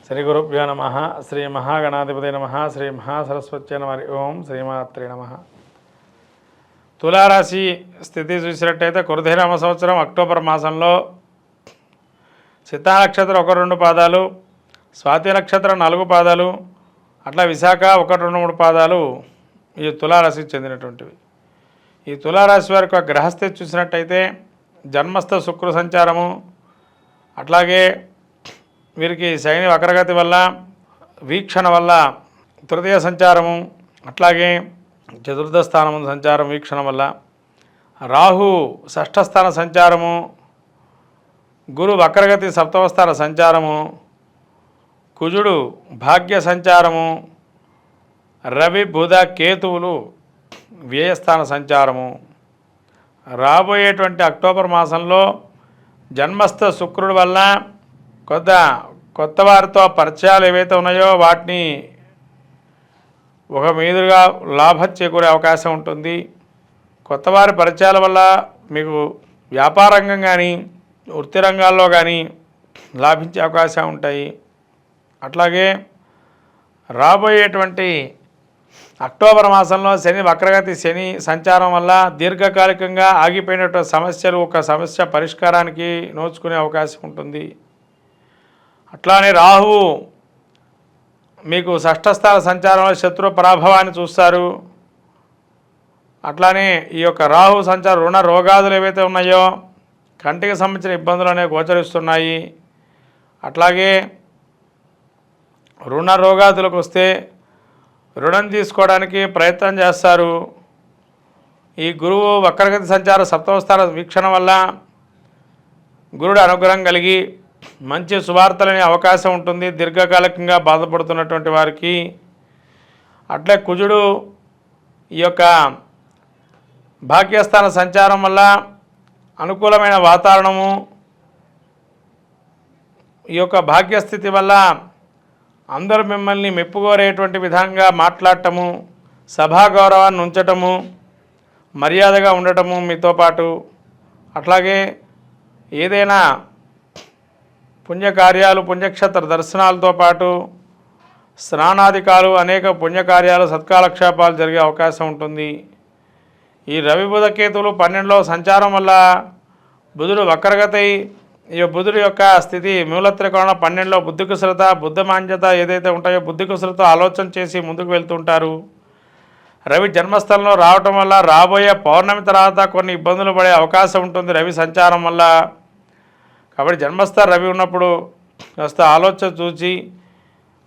శ్రీ గురుభ్యో నమ. శ్రీ మహాగణాధిపతి నమ. శ్రీ మహాసరస్వత్యై నమ. ఓం శ్రీమాత్రే నమ. తులారాశి స్థితి చూసినట్టయితే కురుధినామ సంవత్సరం అక్టోబర్ మాసంలో చిత్తా నక్షత్రం 1-2 పాదాలు, స్వాతి నక్షత్రం 4 పాదాలు, అట్లా విశాఖ 1-2-3 పాదాలు ఈ తులారాశికి చెందినటువంటివి. ఈ తులారాశి వారికి గ్రహస్థితి చూసినట్టయితే జన్మస్థ శుక్ర సంచారము, అట్లాగే వీరికి శని వక్రగతి వల్ల వీక్షణ వల్ల తృతీయ సంచారము, అట్లాగే చతుర్థ స్థానము సంచారం వీక్షణ వల్ల రాహు షష్ఠ స్థాన సంచారము, గురు వక్రగతి సప్తమ స్థాన సంచారము, కుజుడు భాగ్య సంచారము, రవి బుధ కేతువులు వ్యయస్థాన సంచారము. రాబోయేటువంటి అక్టోబర్ మాసంలో జన్మస్థ శుక్రుడి వల్ల కొత్త వారితో పరిచయాలు ఏవైతే ఉన్నాయో వాటిని ఒక మీదుగా లాభం చేకూరే అవకాశం ఉంటుంది. కొత్త వారి పరిచయాల వల్ల మీకు వ్యాపార రంగం కానీ వృత్తి రంగాల్లో కానీ లాభించే అవకాశం ఉంటాయి. అట్లాగే రాబోయేటువంటి అక్టోబర్ మాసంలో శని వక్రగతి శని సంచారం వల్ల దీర్ఘకాలికంగా ఆగిపోయినటువంటి సమస్యలు ఒక సమస్య పరిష్కారానికి నోచుకునే అవకాశం ఉంటుంది. అట్లానే రాహువు మీకు షష్ఠస్థాన సంచారంలో శత్రు పరాభవాన్ని చూస్తారు. అట్లానే ఈ యొక్క రాహు సంచారం రుణ రోగాదులు ఏవైతే ఉన్నాయో కంటికి సంబంధించిన ఇబ్బందులు అనేవి గోచరిస్తున్నాయి. అట్లాగే రుణ రోగాదులకు వస్తే రుణం తీసుకోవడానికి ప్రయత్నం చేస్తారు. ఈ గురువు వక్రగతి సంచార సప్తమ స్థాన వీక్షణ వల్ల గురుడు అనుగ్రహం కలిగి మంచి శుభార్తలనే అవకాశం ఉంటుంది దీర్ఘకాలికంగా బాధపడుతున్నటువంటి వారికి. అట్లే కుజుడు ఈ యొక్క భాగ్యస్థాన సంచారం వల్ల అనుకూలమైన వాతావరణము, ఈ యొక్క భాగ్యస్థితి వల్ల అందరూ మిమ్మల్ని మెప్పుకోరేటువంటి విధంగా మాట్లాడటము, సభా గౌరవాన్ని ఉంచటము, మర్యాదగా ఉండటము మీతో పాటు. అట్లాగే ఏదైనా పుణ్యకార్యాలు పుణ్యక్షేత్ర దర్శనాలతో పాటు స్నానాధికాలు అనేక పుణ్యకార్యాలు సత్కాలక్షేపాలు జరిగే అవకాశం ఉంటుంది. ఈ రవి బుధ కేతువులు 12లో సంచారం వల్ల బుధుడు వక్రగతి, ఈ బుధుడు యొక్క స్థితి మూలత్రికోణ 12లో బుద్ధి కుశలత బుద్ధమాన్యత ఏదైతే ఉంటాయో బుద్ధి కుశలతో ఆలోచన చేసి ముందుకు వెళ్తుంటారు. రవి జన్మస్థలంలో రావటం వల్ల రాబోయే పౌర్ణమి తర్వాత కొన్ని ఇబ్బందులు పడే అవకాశం ఉంటుంది రవి సంచారం వల్ల. కాబట్టి జన్మస్థ రవి ఉన్నప్పుడు కాస్త ఆలోచన చూసి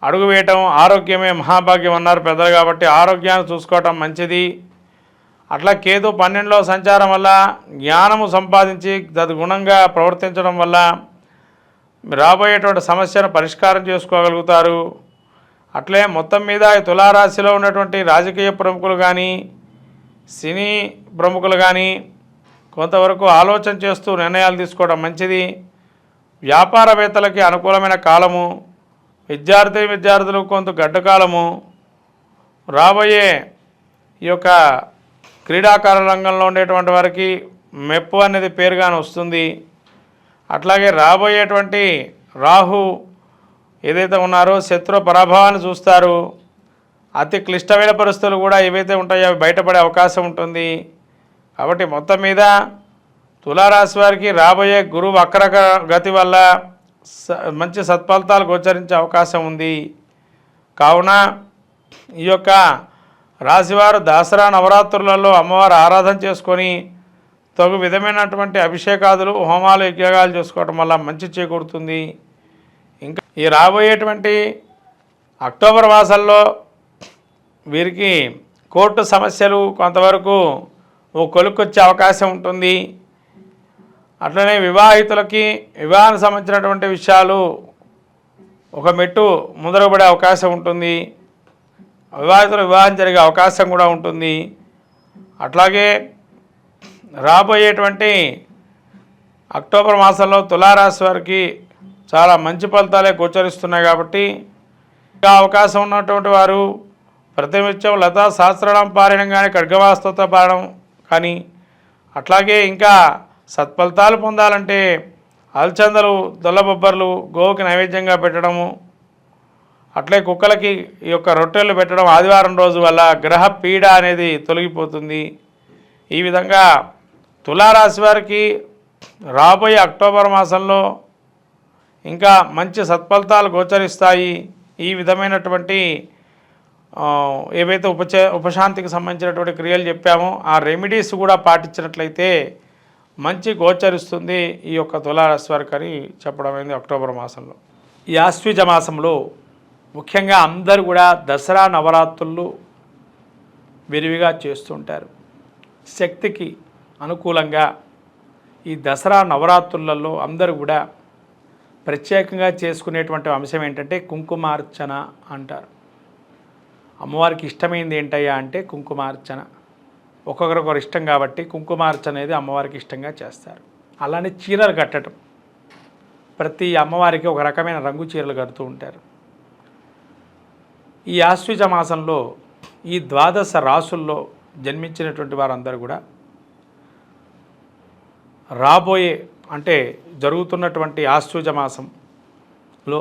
అడుగు వేయటం, ఆరోగ్యమే మహాభాగ్యం అన్నారు పెద్దలు, కాబట్టి ఆరోగ్యాన్ని చూసుకోవటం మంచిది. అట్లా కేతు 12లో సంచారం వల్ల జ్ఞానము సంపాదించి తద్గుణంగా ప్రవర్తించడం వల్ల రాబోయేటువంటి సమస్యను పరిష్కారం చేసుకోగలుగుతారు. అట్లే మొత్తం మీద ఈ తులారాశిలో ఉన్నటువంటి రాజకీయ ప్రముఖులు కానీ సినీ ప్రముఖులు కానీ కొంతవరకు ఆలోచన చేస్తూ నిర్ణయాలు తీసుకోవడం మంచిది. వ్యాపారవేత్తలకి అనుకూలమైన కాలము, విద్యార్థులు కొంత గడ్డకాలము, రాబోయే ఈ యొక్క క్రీడాకార రంగంలో ఉండేటువంటి వారికి మెప్పు అనేది పేరుగానే వస్తుంది. అట్లాగే రాబోయేటువంటి రాహు ఏదైతే ఉన్నారో శత్రు పరాభవాన్ని చూస్తారు. అతి క్లిష్టమైన పరిస్థితులు కూడా ఏవైతే ఉంటాయో అవి బయటపడే అవకాశం ఉంటుంది. కాబట్టి మొత్తం మీద తులారాశి వారికి రాబోయే గురు వక్రగతి వల్ల మంచి సత్ఫలితాలు గోచరించే అవకాశం ఉంది. కావున ఈ యొక్క రాశివారు దసరా నవరాత్రులలో అమ్మవారు ఆరాధన చేసుకొని తగు విధమైనటువంటి అభిషేకాదులు హోమాలు యజ్ఞాలు చేసుకోవడం వల్ల మంచి చేకూరుతుంది. ఇంకా ఈ రాబోయేటువంటి అక్టోబర్ మాసంలో వీరికి కోర్టు సమస్యలు కొంతవరకు కొలుక్కొచ్చే అవకాశం ఉంటుంది. అట్లనే వివాహితులకి వివాహానికి సంబంధించినటువంటి విషయాలు ఒక మెట్టు ముందరపడే అవకాశం ఉంటుంది. వివాహితుల వివాహం జరిగే అవకాశం కూడా ఉంటుంది. అట్లాగే రాబోయేటువంటి అక్టోబర్ మాసంలో తులారాశి వారికి చాలా మంచి ఫలితాలే గోచరిస్తున్నాయి. కాబట్టి ఇంకా అవకాశం ఉన్నటువంటి వారు ప్రతినిత్యం లతా సహస్రనామ పారాయణం కానీ ఖడ్గవాస్తవత పారాయణం కానీ అట్లాగే ఇంకా సత్ఫలితాలు పొందాలంటే అలచందలు దొల్లబొబ్బర్లు గోవుకి నైవేద్యంగా పెట్టడము, అట్లే కుక్కలకి ఈ యొక్క రొట్టెలు పెట్టడం ఆదివారం రోజు వల్ల గ్రహ పీడ అనేది తొలగిపోతుంది. ఈ విధంగా తులారాశి వారికి రాబోయే అక్టోబర్ మాసంలో ఇంకా మంచి సత్ఫలితాలు గోచరిస్తాయి. ఈ విధమైనటువంటి ఏవైతే ఉపశాంతికి సంబంధించినటువంటి క్రియలు చెప్పామో ఆ రెమెడీస్ కూడా పాటించినట్లయితే మంచి గోచరిస్తుంది ఈ యొక్క తులారాశి వారికి అని చెప్పడం అయింది. అక్టోబర్ మాసంలో ఈ ఆశ్వీజ మాసంలో ముఖ్యంగా అందరూ కూడా దసరా నవరాత్రులు విరివిగా చేస్తుంటారు. శక్తికి అనుకూలంగా ఈ దసరా నవరాత్రులలో అందరూ కూడా ప్రత్యేకంగా చేసుకునేటువంటి అంశం ఏంటంటే కుంకుమార్చన అంటారు. అమ్మవారికి ఇష్టమైంది ఏంటయ్యా అంటే కుంకుమార్చన. ఒక్కొక్కరికొకరు ఇష్టం కాబట్టి కుంకుమార్చన అనేది అమ్మవారికి ఇష్టంగా చేస్తారు. అలానే చీరలు కట్టడం, ప్రతి అమ్మవారికి ఒక రకమైన రంగు చీరలు కడుతూ ఉంటారు. ఈ ఆశ్వీజ మాసంలో ఈ ద్వాదశ రాసుల్లో జన్మించినటువంటి వారందరూ కూడా రాబోయే అంటే జరుగుతున్నటువంటి ఆశ్వీజ మాసంలో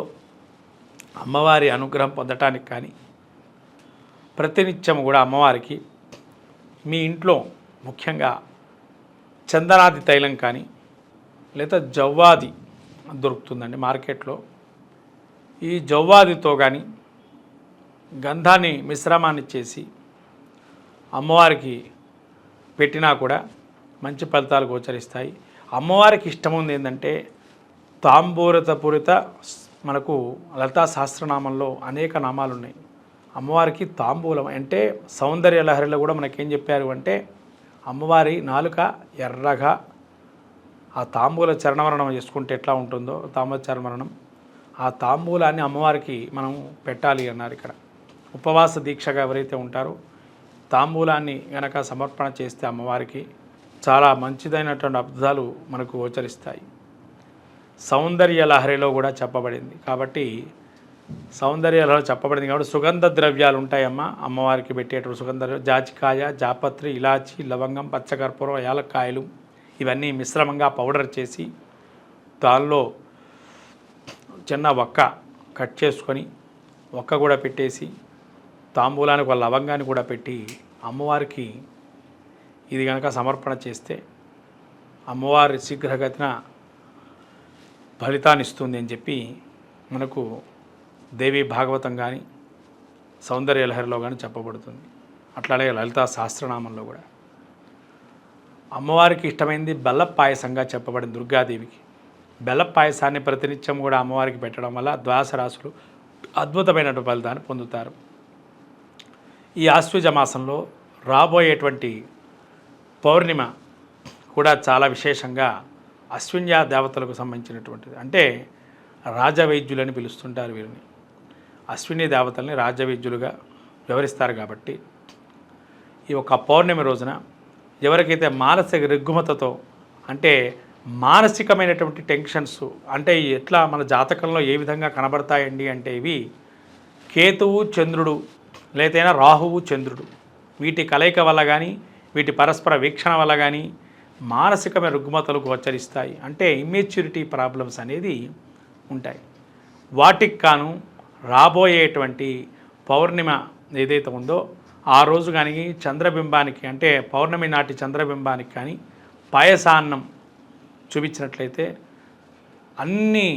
అమ్మవారి అనుగ్రహం పొందటానికి కానీ ప్రతినిత్యం కూడా అమ్మవారికి మీ ఇంట్లో ముఖ్యంగా చందనాది తైలం కానీ లేదా జవ్వాది దొరుకుతుందండి మార్కెట్లో. ఈ జవ్వాదితో కానీ గంధాన్ని మిశ్రమాన్ని చేసి అమ్మవారికి పెట్టినా కూడా మంచి ఫలితాలు గోచరిస్తాయి. అమ్మవారికి ఇష్టముంది ఏంటంటే తాంబూరతపూరిత, మనకు లలితా సహస్రనామంలో అనేక నామాలు ఉన్నాయి. అమ్మవారికి తాంబూలం అంటే సౌందర్య లహరిలో కూడా మనకేం చెప్పారు అంటే అమ్మవారి నాలుక ఎర్రగా ఆ తాంబూల చరణవరణం చేసుకుంటే ఎట్లా ఉంటుందో తాంబూల చరణవరణం, ఆ తాంబూలాన్ని అమ్మవారికి మనం పెట్టాలి అన్నారు. ఇక్కడ ఉపవాస దీక్షగా ఎవరైతే ఉంటారో తాంబూలాన్ని గనక సమర్పణ చేస్తే అమ్మవారికి చాలా మంచిదైనటువంటి అద్భుతాలు మనకు గోచరిస్తాయి. సౌందర్య లహరిలో కూడా చెప్పబడింది కాబట్టి సౌందర్యాలలో చెప్పబడింది కాబట్టి సుగంధ ద్రవ్యాలు ఉంటాయమ్మ అమ్మవారికి పెట్టేటువంటి సుగంధ జాజికాయ, జాపత్రి, ఇలాచి, లవంగం, పచ్చకర్పూరం, యాలక్కాయలు ఇవన్నీ మిశ్రమంగా పౌడర్ చేసి దానిలో చిన్న ఒక్క కట్ చేసుకొని ఒక్క కూడా పెట్టేసి తాంబూలానికి ఒక లవంగాన్ని కూడా పెట్టి అమ్మవారికి ఇది కనుక సమర్పణ చేస్తే అమ్మవారి శీఘ్రగతిన ఫలితాన్ని ఇస్తుంది అని చెప్పి మనకు దేవి భాగవతం కానీ సౌందర్య లహరిలో కానీ చెప్పబడుతుంది. అట్లాగే లలితా సహస్రనామంలో కూడా అమ్మవారికి ఇష్టమైంది బెల్ల పాయసంగా చెప్పబడింది. దుర్గాదేవికి బెల్ల పాయసాన్ని ప్రతినిత్యం కూడా అమ్మవారికి పెట్టడం వల్ల ద్వాదశ రాశులు అద్భుతమైనటువంటి ఫలితాన్ని పొందుతారు. ఈ ఆశ్వీజ మాసంలో రాబోయేటువంటి పౌర్ణిమ కూడా చాలా విశేషంగా అశ్విన్య దేవతలకు సంబంధించినటువంటిది. అంటే రాజవైద్యులని పిలుస్తుంటారు వీరిని. అశ్విని దేవతల్ని రాజవైద్యులుగా వ్యవహరిస్తారు కాబట్టి ఈ యొక్క పౌర్ణమి రోజున ఎవరికైతే మానసిక రుగ్మతతో అంటే మానసికమైనటువంటి టెన్షన్స్ అంటే ఎట్లా మన జాతకంలో ఏ విధంగా కనబడతాయండి అంటే ఇవి కేతువు చంద్రుడు లేదైనా రాహువు చంద్రుడు వీటి కలయిక వల్ల కానీ వీటి పరస్పర వీక్షణ వల్ల కానీ మానసికమైన రుగ్మతలు గోచరిస్తాయి. అంటే ఇమ్మెచ్యూరిటీ ప్రాబ్లమ్స్ అనేది ఉంటాయి. వాటికి కాను రాబోయేటువంటి పౌర్ణిమ ఏదైతే ఉందో ఆ రోజు కానీ చంద్రబింబానికి అంటే పౌర్ణమి నాటి చంద్రబింబానికి కానీ పాయసాన్నం చూపించినట్లయితే అన్ని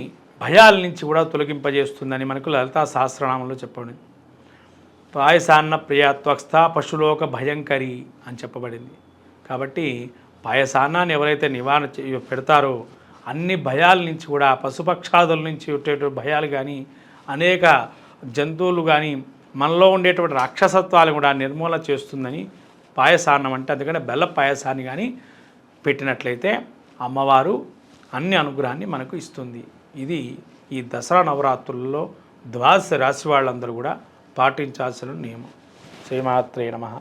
భయాల నుంచి కూడా తొలగింపజేస్తుందని మనకు లలితా సహస్రనామంలో చెప్పబడింది. పాయసాన్న ప్రియాత్వస్థ పశులోక భయంకరి అని చెప్పబడింది. కాబట్టి పాయసాన్నాన్ని ఎవరైతే నివారణ పెడతారో అన్ని భయాల నుంచి కూడా పశుపక్షాదుల నుంచి ఉండేటువంటి భయాలు కానీ అనేక జంతువులు కానీ మనలో ఉండేటువంటి రాక్షసత్వాలు కూడా నిర్మూలన చేస్తుందని పాయసాన్నం అంటే అందుకని బెల్ల పాయసాన్ని కానీ పెట్టినట్లయితే అమ్మవారు అన్ని అనుగ్రహాన్ని మనకు ఇస్తుంది. ఇది ఈ దసరా నవరాత్రులలో ద్వాదశ రాశి వాళ్ళందరూ కూడా పాటించాల్సిన నియమం. శ్రీమాత్రే నమః.